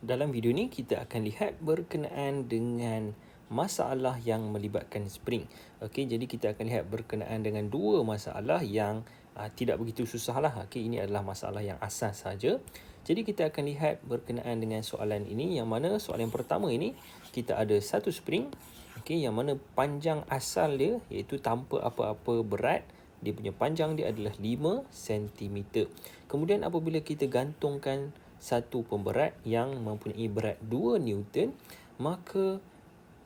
Dalam video ni kita akan lihat berkenaan dengan masalah yang melibatkan spring. Okey, jadi kita akan lihat berkenaan dengan dua masalah yang tidak begitu susah lah. Okey, ini adalah masalah yang asas saja. Jadi kita akan lihat berkenaan dengan soalan ini, yang mana soalan yang pertama ini kita ada satu spring, okey, yang mana panjang asal dia iaitu tanpa apa-apa berat, dia punya panjang dia adalah 5 cm. Kemudian apabila kita gantungkan satu pemberat yang mempunyai berat 2 Newton, maka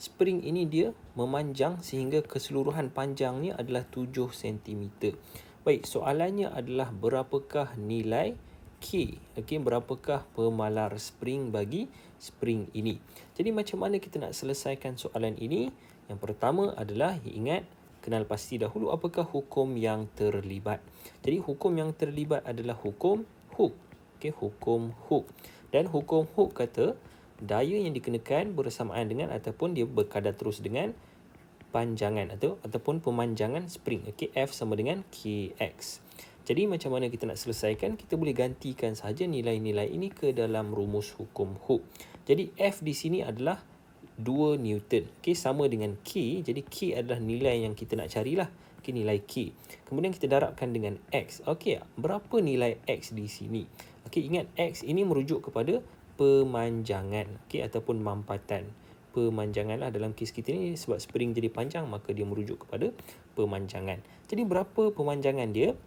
spring ini dia memanjang sehingga keseluruhan panjangnya adalah 7 cm. Baik, soalannya adalah berapakah nilai K? Okey, berapakah pemalar spring bagi spring ini? Jadi macam mana kita nak selesaikan soalan ini? Yang pertama adalah ingat, kenal pasti dahulu apakah hukum yang terlibat. Jadi hukum yang terlibat adalah hukum Hooke. Okey, hukum Hooke. Dan hukum Hooke kata daya yang dikenakan bersamaan dengan ataupun dia berkadar terus dengan panjangan ataupun pemanjangan spring. Okey, F sama dengan Kx. Jadi macam mana kita nak selesaikan? Kita boleh gantikan sahaja nilai-nilai ini ke dalam rumus hukum Hooke. Jadi F di sini adalah 2 Newton. Okey, sama dengan K. Jadi K adalah nilai yang kita nak carilah. Okey, nilai K. Kemudian kita darabkan dengan X. Okey, berapa nilai X di sini? Okey, ingat X ini merujuk kepada pemanjangan, okey, ataupun mampatan. Pemanjangan lah dalam kes kita ni, sebab spring jadi panjang maka dia merujuk kepada pemanjangan. Jadi berapa pemanjangan dia?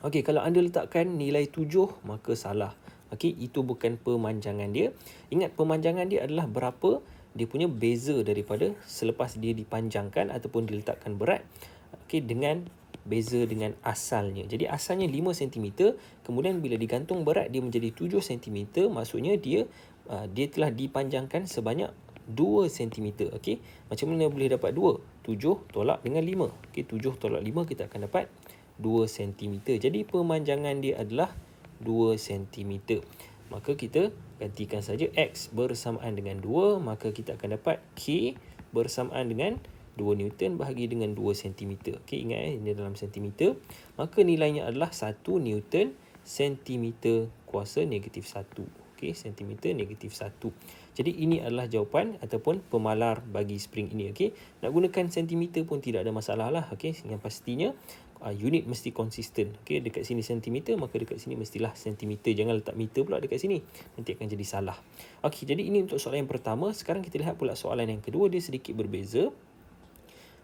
Okey, kalau anda letakkan nilai 7 maka salah. Okey, itu bukan pemanjangan dia. Ingat, pemanjangan dia adalah berapa dia punya beza daripada selepas dia dipanjangkan ataupun diletakkan berat, okey, dengan beza dengan asalnya. Jadi asalnya 5 cm, kemudian bila digantung berat dia menjadi 7 cm, maksudnya dia telah dipanjangkan sebanyak 2 cm. Okey, macam mana boleh dapat 2? 7 tolak dengan 5. Okey, 7 tolak 5 kita akan dapat 2 cm. Jadi pemanjangan dia adalah 2 cm. Maka kita gantikan saja X bersamaan dengan 2, maka kita akan dapat K bersamaan dengan 2 Newton bahagi dengan 2 cm. Okey, ingat ini dalam cm. Maka nilainya adalah 1 Newton cm kuasa negatif 1. Okey, cm negatif 1. Jadi ini adalah jawapan ataupun pemalar bagi spring ini. Okey, nak gunakan cm pun tidak ada masalah lah. Okey, yang pastinya unit mesti konsisten. Okey, dekat sini cm, maka dekat sini mestilah cm. Jangan letak meter pula dekat sini, nanti akan jadi salah. Okey, jadi ini untuk soalan yang pertama. Sekarang kita lihat pula soalan yang kedua, dia sedikit berbeza.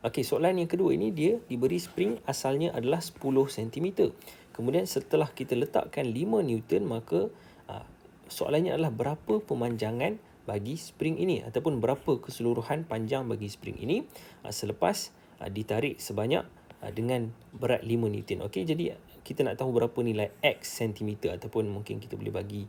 Okey, soalan yang kedua ini dia diberi spring asalnya adalah 10 cm. Kemudian setelah kita letakkan 5 Newton, maka soalannya adalah berapa pemanjangan bagi spring ini ataupun berapa keseluruhan panjang bagi spring ini selepas ditarik sebanyak dengan berat 5 Newton. Okey, jadi kita nak tahu berapa nilai X cm ataupun mungkin kita boleh bagi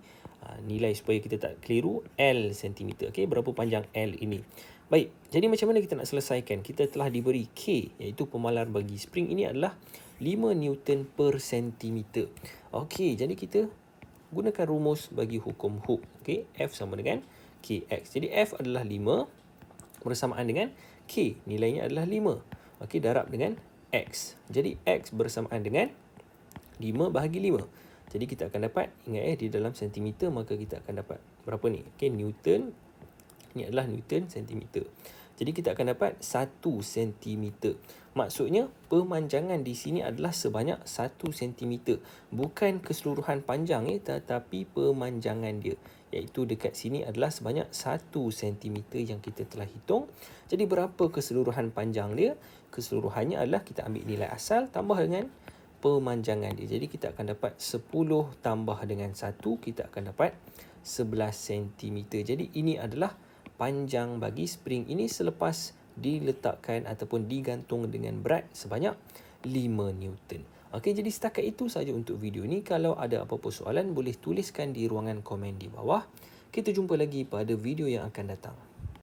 nilai supaya kita tak keliru, L cm. Okey, berapa panjang L ini. Baik, jadi macam mana kita nak selesaikan? Kita telah diberi K, iaitu pemalar bagi spring ini adalah 5 Newton per centimeter. Okey, jadi kita gunakan rumus bagi hukum Hooke. Okey, F sama dengan Kx. Jadi F adalah 5 bersamaan dengan K, nilainya adalah 5. Okey, darab dengan X. Jadi X bersamaan dengan 5 bahagi 5. Jadi kita akan dapat, ingat di dalam centimeter, maka kita akan dapat berapa ni? Okey, Newton. Ini adalah Newton centimeter. Jadi kita akan dapat 1 cm. Maksudnya pemanjangan di sini adalah sebanyak 1 cm. Bukan keseluruhan panjang tetapi pemanjangan dia, iaitu dekat sini adalah sebanyak 1 cm yang kita telah hitung. Jadi berapa keseluruhan panjang dia? Keseluruhannya adalah kita ambil nilai asal tambah dengan pemanjangan dia. Jadi kita akan dapat 10 tambah dengan 1, kita akan dapat 11 cm. Jadi ini adalah panjang bagi spring ini selepas diletakkan ataupun digantung dengan berat sebanyak 5 Newton. Okey, jadi setakat itu saja untuk video ini. Kalau ada apa-apa soalan boleh tuliskan di ruangan komen di bawah. Kita jumpa lagi pada video yang akan datang.